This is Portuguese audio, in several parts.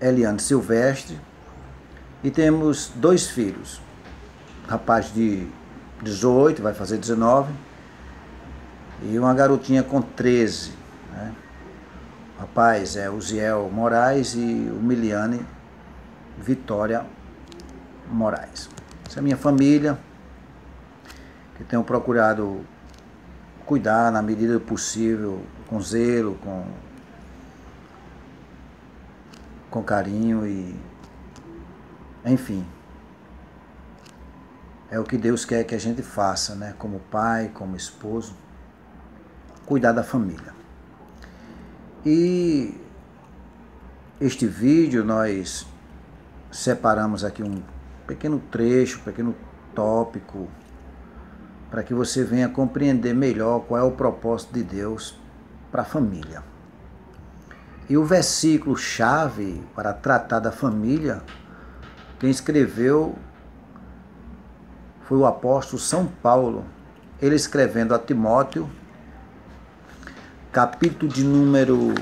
Eliane Silvestre, e temos 2 filhos, rapaz de 18, vai fazer 19, e uma garotinha com 13, né? O rapaz é o Ziel Moraes e o Miliane Vitória Moraes. Essa é a minha família, que tenho procurado cuidar na medida do possível, com zelo, com carinho e, enfim, é o que Deus quer que a gente faça, né? Como pai, como esposo, cuidar da família. E este vídeo nós separamos aqui um pequeno trecho, um pequeno tópico, para que você venha compreender melhor qual é o propósito de Deus para a família. E o versículo-chave para tratar da família, quem escreveu foi o apóstolo São Paulo, ele escrevendo a Timóteo, capítulo de número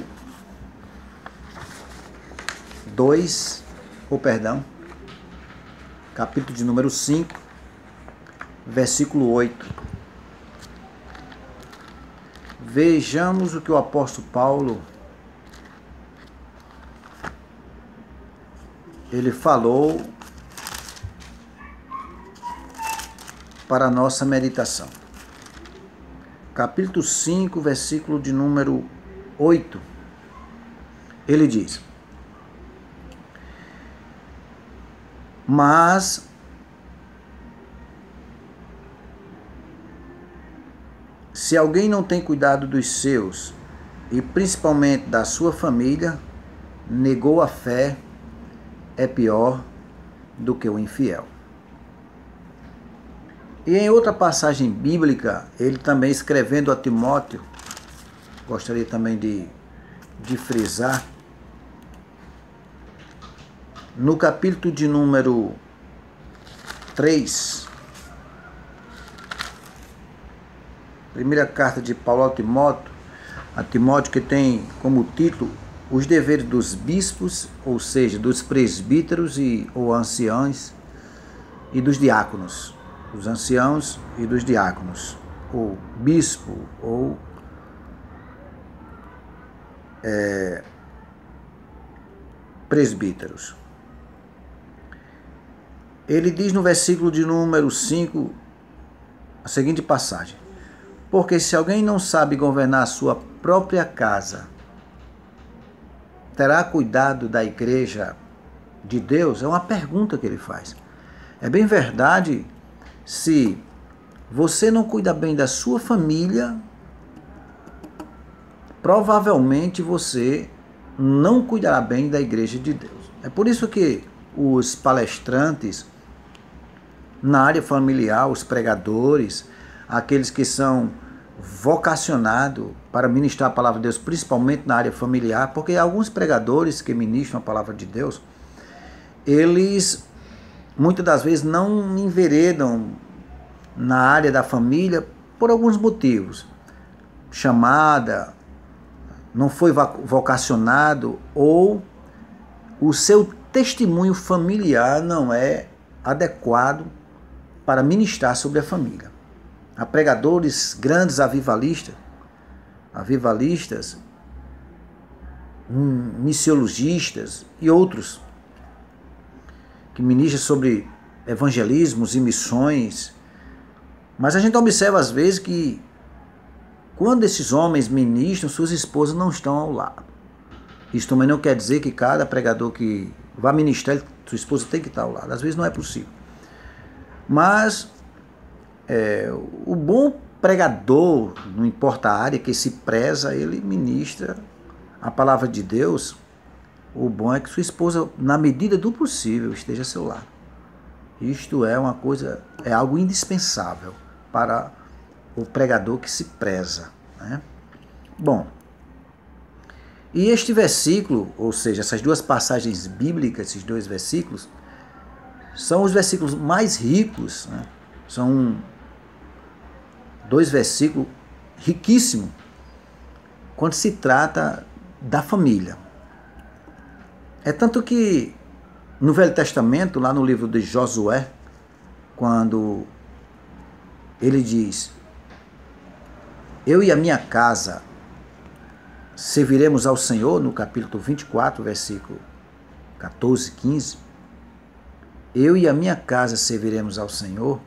capítulo de número 5, versículo 8. Vejamos o que o apóstolo Paulo ele falou para a nossa meditação. Capítulo 5, versículo de número 8. Ele diz: mas se alguém não tem cuidado dos seus, e principalmente da sua família, negou a fé, é pior do que o infiel. E em outra passagem bíblica, ele também escrevendo a Timóteo, gostaria também de frisar, no capítulo de número 3, primeira carta de Paulo a Timóteo, que tem como título os deveres dos bispos, ou seja, dos presbíteros ou anciãos, e dos diáconos. Os anciãos e dos diáconos, ou bispo, ou presbíteros. Ele diz no versículo de número 5 a seguinte passagem: porque se alguém não sabe governar a sua própria casa, terá cuidado da igreja de Deus? É uma pergunta que ele faz. É bem verdade, se você não cuida bem da sua família, provavelmente você não cuidará bem da igreja de Deus. É por isso que os palestrantes na área familiar, os pregadores, aqueles que são vocacionados para ministrar a palavra de Deus, principalmente na área familiar, porque alguns pregadores que ministram a palavra de Deus, eles muitas das vezes não enveredam na área da família por alguns motivos. Chamada, não foi vocacionado, ou o seu testemunho familiar não é adequado para ministrar sobre a família. Há pregadores grandes avivalistas, missiologistas e outros que ministram sobre evangelismos e missões. Mas a gente observa às vezes que quando esses homens ministram, suas esposas não estão ao lado. Isso também não quer dizer que cada pregador que vai ministrar, sua esposa tem que estar ao lado. Às vezes não é possível. Mas o bom pregador, não importa a área que se preza, ele ministra a palavra de Deus. O bom é que sua esposa, na medida do possível, esteja ao seu lado. Isto é uma coisa, é algo indispensável para o pregador que se preza, né? Bom, e este versículo, ou seja, essas duas passagens bíblicas, esses dois versículos, são os versículos mais ricos, né? São dois versículos riquíssimos quando se trata da família. É tanto que no Velho Testamento, lá no livro de Josué, quando ele diz: eu e a minha casa serviremos ao Senhor, no capítulo 24, versículo 14, 15, eu e a minha casa serviremos ao Senhor,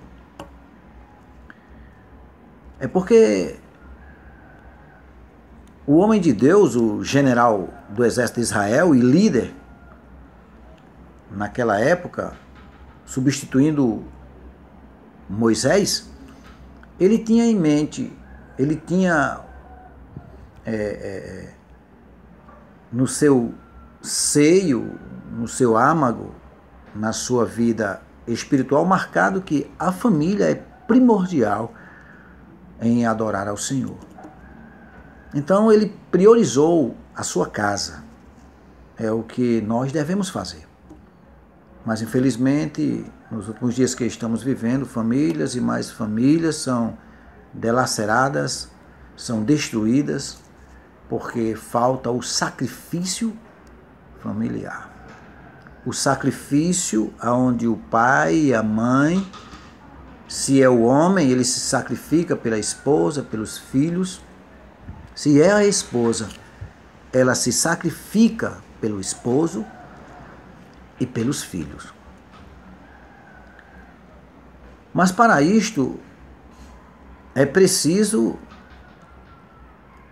é porque o homem de Deus, o general do exército de Israel e líder naquela época, substituindo Moisés, ele tinha em mente, ele tinha no seu seio, no seu âmago, na sua vida espiritual, marcado que a família é primordial em adorar ao Senhor. Então ele priorizou a sua casa. É o que nós devemos fazer. Mas infelizmente, nos últimos dias que estamos vivendo, famílias e mais famílias são delaceradas, são destruídas, porque falta o sacrifício familiar. O sacrifício onde o pai e a mãe, se é o homem, ele se sacrifica pela esposa, pelos filhos. Se é a esposa, ela se sacrifica pelo esposo e pelos filhos. Mas para isto, é preciso,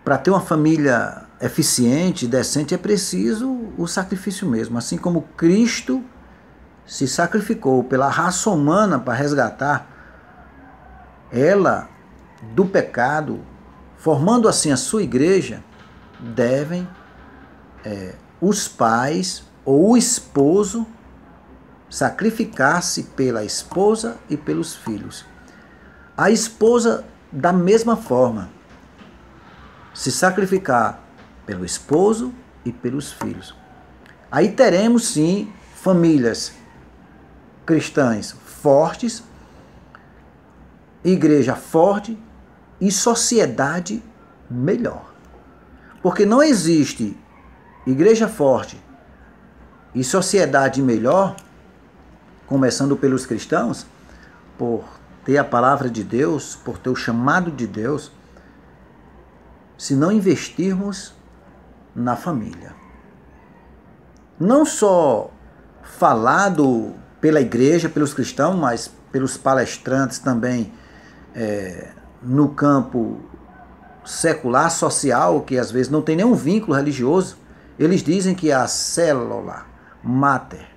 para ter uma família eficiente, decente, é preciso o sacrifício mesmo. Assim como Cristo se sacrificou pela raça humana para resgatar ela do pecado, formando assim a sua igreja, devem os pais ou o esposo sacrificar-se pela esposa e pelos filhos. A esposa, da mesma forma, se sacrificar pelo esposo e pelos filhos. Aí teremos sim famílias cristãs fortes, igreja forte e sociedade melhor. Porque não existe igreja forte e sociedade melhor, começando pelos cristãos, por ter a palavra de Deus, por ter o chamado de Deus, se não investirmos na família. Não só falado pela igreja, pelos cristãos, mas pelos palestrantes também no campo secular, social, que às vezes não tem nenhum vínculo religioso. Eles dizem que a célula máter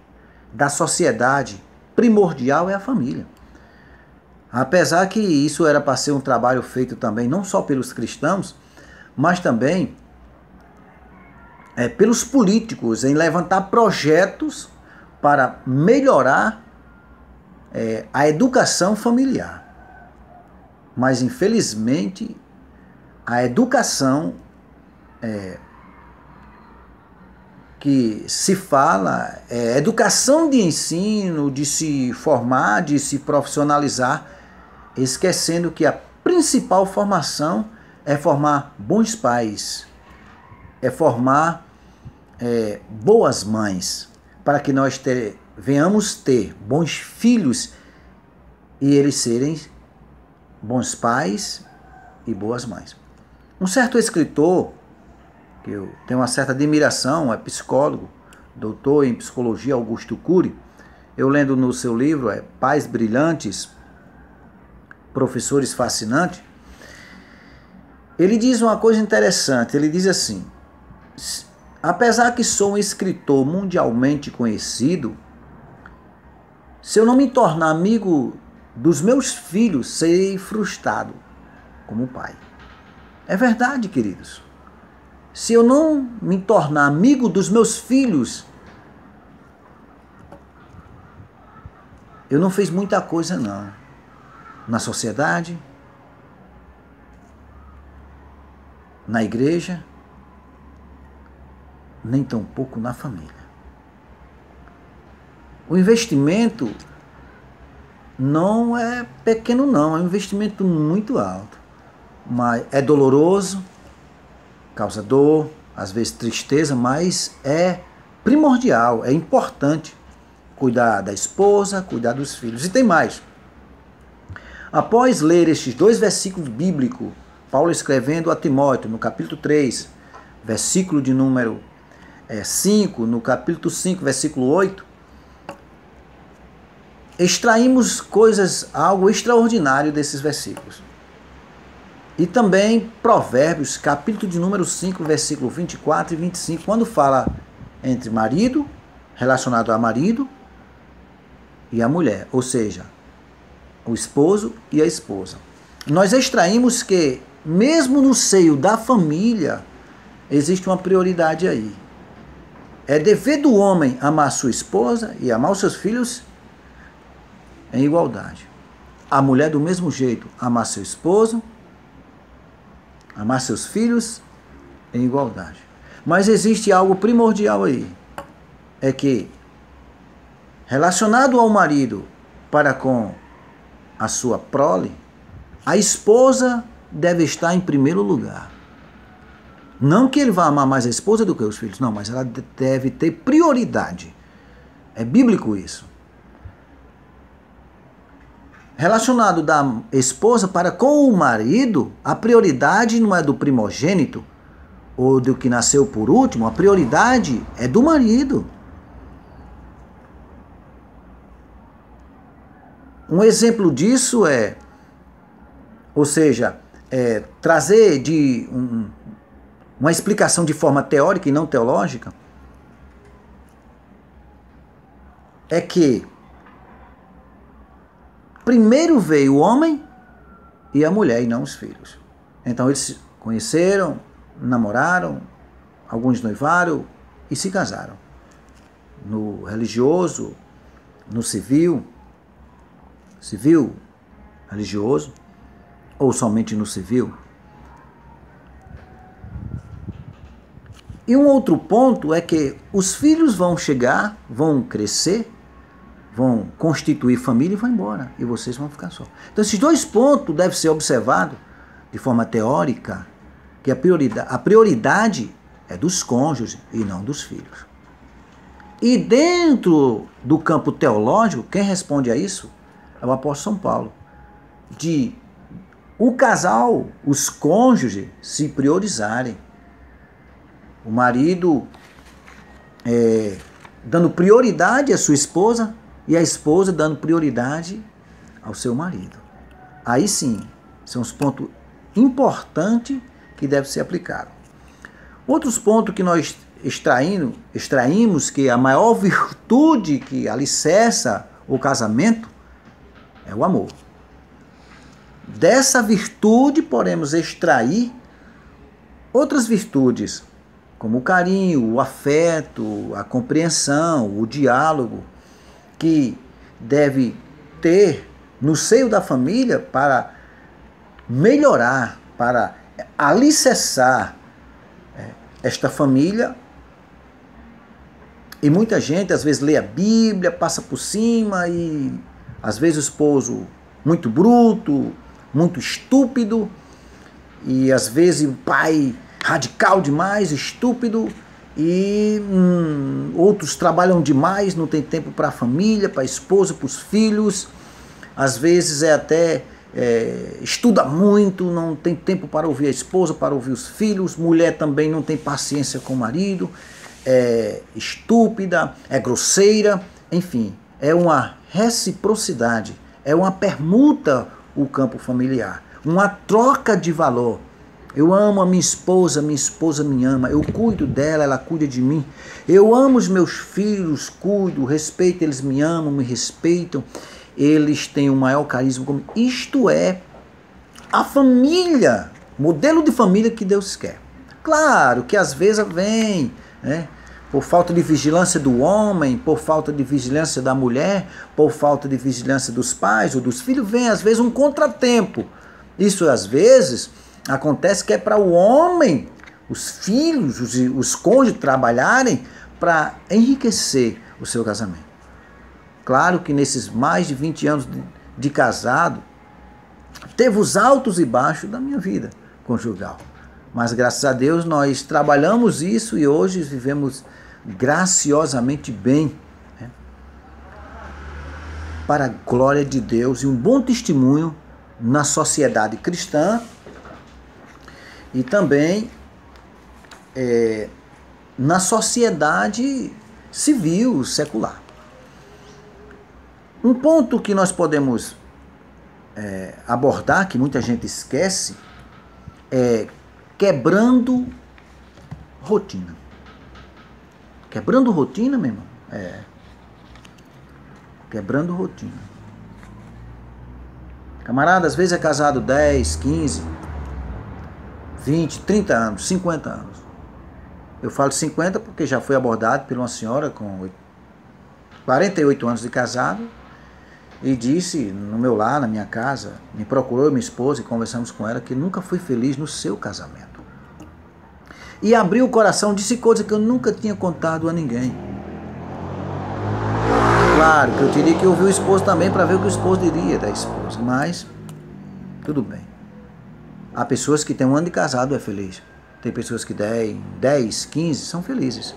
da sociedade primordial é a família. Apesar que isso era para ser um trabalho feito também não só pelos cristãos, mas também pelos políticos, em levantar projetos para melhorar a educação familiar. Mas, infelizmente, a educação que se fala, educação de ensino, de se formar, de se profissionalizar, esquecendo que a principal formação é formar bons pais, é formar boas mães, para que nós venhamos ter bons filhos e eles serem bons pais e boas mães. Um certo escritor, que eu tenho uma certa admiração, é psicólogo, doutor em psicologia, Augusto Cury, eu lendo no seu livro, Pais Brilhantes, Professores Fascinantes, ele diz uma coisa interessante, ele diz assim: apesar que sou um escritor mundialmente conhecido, se eu não me tornar amigo dos meus filhos, serei frustrado como pai. É verdade, queridos. Se eu não me tornar amigo dos meus filhos, eu não fiz muita coisa não. Na sociedade, na igreja, nem tampouco na família. O investimento não é pequeno não, é um investimento muito alto. Mas é doloroso, causa dor, às vezes tristeza, mas é primordial, é importante cuidar da esposa, cuidar dos filhos. E tem mais. Após ler estes 2 versículos bíblicos, Paulo escrevendo a Timóteo, no capítulo 3, versículo de número 5, no capítulo 5, versículo 8, extraímos algo extraordinário desses versículos. E também Provérbios, capítulo de número 5, versículo 24 e 25, quando fala entre marido, relacionado a marido, e a mulher, ou seja, o esposo e a esposa. Nós extraímos que, mesmo no seio da família, existe uma prioridade aí. É dever do homem amar sua esposa e amar os seus filhos em igualdade. A mulher, do mesmo jeito, amar seu esposo, amar seus filhos em igualdade. Mas existe algo primordial aí. É que, relacionado ao marido para com a sua prole, a esposa deve estar em primeiro lugar. Não que ele vá amar mais a esposa do que os filhos, não, mas ela deve ter prioridade. É bíblico isso. Relacionado da esposa para com o marido, a prioridade não é do primogênito ou do que nasceu por último, a prioridade é do marido. Um exemplo disso trazer uma explicação de forma teórica e não teológica, é que primeiro veio o homem e a mulher e não os filhos. Então eles se conheceram, namoraram, alguns noivaram e se casaram. No religioso, no civil, religioso, ou somente no civil. E um outro ponto é que os filhos vão chegar, vão crescer, vão constituir família e vão embora. E vocês vão ficar só. Então esses 2 pontos devem ser observados de forma teórica, que a prioridade é dos cônjuges e não dos filhos. E dentro do campo teológico, quem responde a isso é o apóstolo São Paulo. De o casal, os cônjuges, se priorizarem. O marido dando prioridade à sua esposa e a esposa dando prioridade ao seu marido. Aí sim, são os pontos importantes que devem ser aplicados. Outros pontos que nós extraímos que a maior virtude que alicerça o casamento é o amor. Dessa virtude podemos extrair outras virtudes, como o carinho, o afeto, a compreensão, o diálogo, que deve ter no seio da família para melhorar, para alicerçar esta família. E muita gente às vezes lê a Bíblia, passa por cima e às vezes o esposo muito bruto, muito estúpido, e às vezes o pai radical demais, estúpido, e outros trabalham demais, não tem tempo para a família, para a esposa, para os filhos, às vezes estuda muito, não tem tempo para ouvir a esposa, para ouvir os filhos, mulher também não tem paciência com o marido, é estúpida, é grosseira, enfim, é uma reciprocidade, é uma permuta o campo familiar, uma troca de valor. Eu amo a minha esposa me ama, eu cuido dela, ela cuida de mim. Eu amo os meus filhos, cuido, respeito, eles me amam, me respeitam, eles têm o maior carisma comigo. Isto é a família, modelo de família que Deus quer. Claro que às vezes vem, por falta de vigilância do homem, por falta de vigilância da mulher, por falta de vigilância dos pais ou dos filhos, vem às vezes um contratempo. Isso às vezes acontece que é para o homem, os filhos, os cônjuges trabalharem para enriquecer o seu casamento. Claro que nesses mais de 20 anos de casado, teve os altos e baixos da minha vida conjugal. Mas graças a Deus nós trabalhamos isso e hoje vivemos graciosamente bem, né? Para a glória de Deus e um bom testemunho na sociedade cristã e também na sociedade civil, secular. Um ponto que nós podemos abordar, que muita gente esquece, é quebrando rotina. Quebrando rotina, meu irmão? Quebrando rotina. Camarada, às vezes é casado 10, 15, 20, 30 anos, 50 anos. Eu falo 50 porque já fui abordado por uma senhora com 48 anos de casado e disse no meu lar, na minha casa, me procurou minha esposa e conversamos com ela que nunca fui feliz no seu casamento. E abriu o coração, disse coisas que eu nunca tinha contado a ninguém. Claro que eu teria que ouvir o esposo também para ver o que o esposo diria da esposa, mas tudo bem. Há pessoas que têm um ano de casado e é feliz. Tem pessoas que 10, 15 são felizes.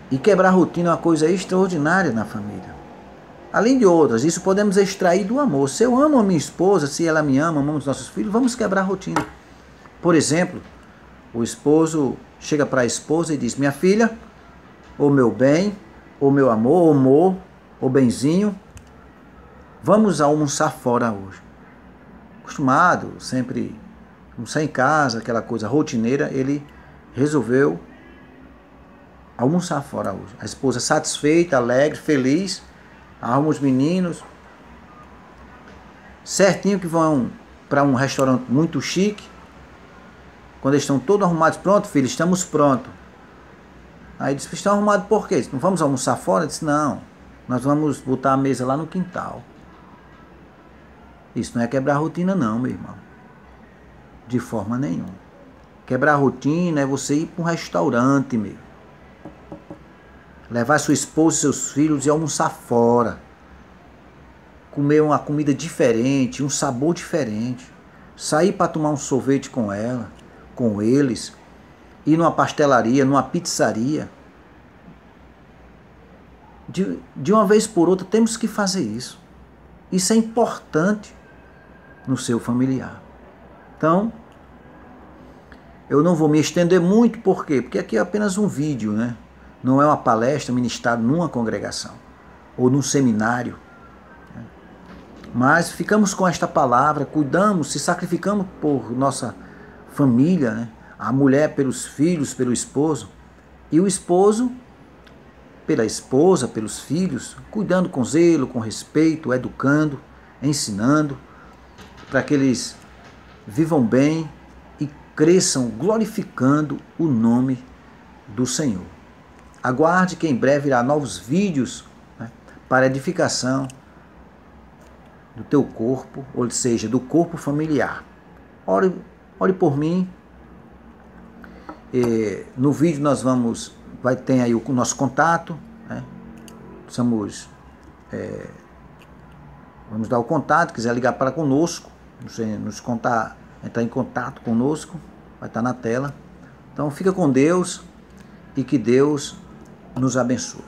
E quebrar a rotina é uma coisa extraordinária na família. Além de outras, isso podemos extrair do amor. Se eu amo a minha esposa, se ela me ama, amamos nossos filhos, vamos quebrar a rotina. Por exemplo, o esposo chega para a esposa e diz: minha filha, ou meu bem, ou meu amor, ou benzinho, vamos almoçar fora hoje. Acostumado, sempre almoçar em casa, aquela coisa rotineira, ele resolveu almoçar fora hoje. A esposa satisfeita, alegre, feliz, arruma os meninos, certinho que vão para um restaurante muito chique. Quando eles estão todos arrumados, pronto, filho, estamos prontos. Aí disse: estão arrumados por quê? Não vamos almoçar fora? Eu disse: não, nós vamos botar a mesa lá no quintal. Isso não é quebrar a rotina não, meu irmão. De forma nenhuma. Quebrar a rotina é você ir para um restaurante, meu. Levar sua esposa e seus filhos e almoçar fora. Comer uma comida diferente, um sabor diferente. Sair para tomar um sorvete com ela, com eles. Ir numa pastelaria, numa pizzaria. De uma vez por outra temos que fazer isso. Isso é importante no seu familiar. Então, eu não vou me estender muito, por quê? Porque aqui é apenas um vídeo, né? Não é uma palestra ministrada numa congregação ou num seminário. Mas ficamos com esta palavra, cuidamos, se sacrificamos por nossa família, né? A mulher pelos filhos, pelo esposo, e o esposo pela esposa, pelos filhos, cuidando com zelo, com respeito, educando, ensinando, para que eles vivam bem e cresçam glorificando o nome do Senhor. Aguarde que em breve irá novos vídeos, né, para edificação do teu corpo, ou seja, do corpo familiar. Ore por mim. No vídeo nós vai ter aí o nosso contato, né? Vamos dar o contato, quiser ligar para conosco, entrar em contato conosco, vai estar na tela. Então fica com Deus e que Deus nos abençoe.